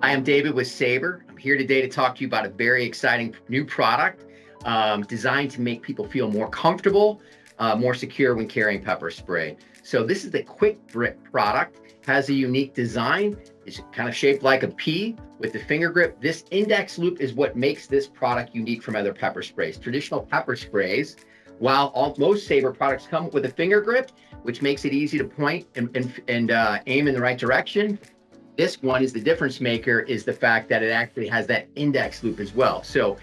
I am David with Sabre. I'm here today to talk to you about a very exciting new product designed to make people feel more comfortable, more secure when carrying pepper spray. So this is the Quick Grip product. Has a unique design. It's kind of shaped like a P with the finger grip. This index loop is what makes this product unique from other pepper sprays. Traditional pepper sprays, while most Sabre products come with a finger grip, which makes it easy to point and aim in the right direction. This one is the difference maker, is the fact that it actually has that index loop as well. So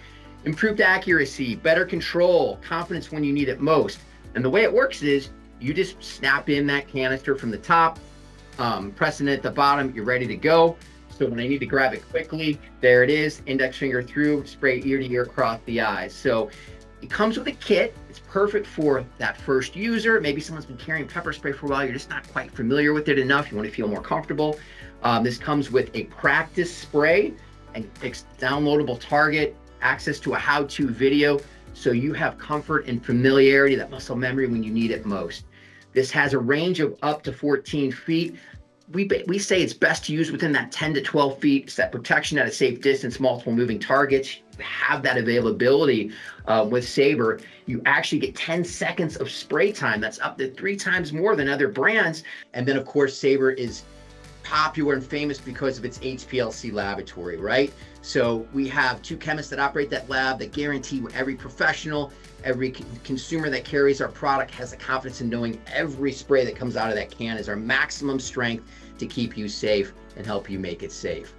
improved accuracy, better control, confidence when you need it most. And the way it works is you just snap in that canister from the top, pressing it at the bottom, you're ready to go. So when I need to grab it quickly, there it is, index finger through, spray ear to ear across the eyes. So it comes with a kit. It's perfect for that first user. Maybe someone's been carrying pepper spray for a while. You're just not quite familiar with it enough. You want to feel more comfortable. This comes with a practice spray and downloadable target, access to a how-to video, so you have comfort and familiarity, that muscle memory when you need it most. This has a range of up to 14 feet. We say it's best to use within that 10 to 12 feet. It's that protection at a safe distance, multiple moving targets. You have that availability with Sabre. You actually get 10 seconds of spray time. That's up to 3 times more than other brands. And then of course, Sabre is popular and famous because of its HPLC laboratory, right? So we have 2 chemists that operate that lab that guarantee every professional, every consumer that carries our product has the confidence in knowing every spray that comes out of that can is our maximum strength to keep you safe and help you make it safe.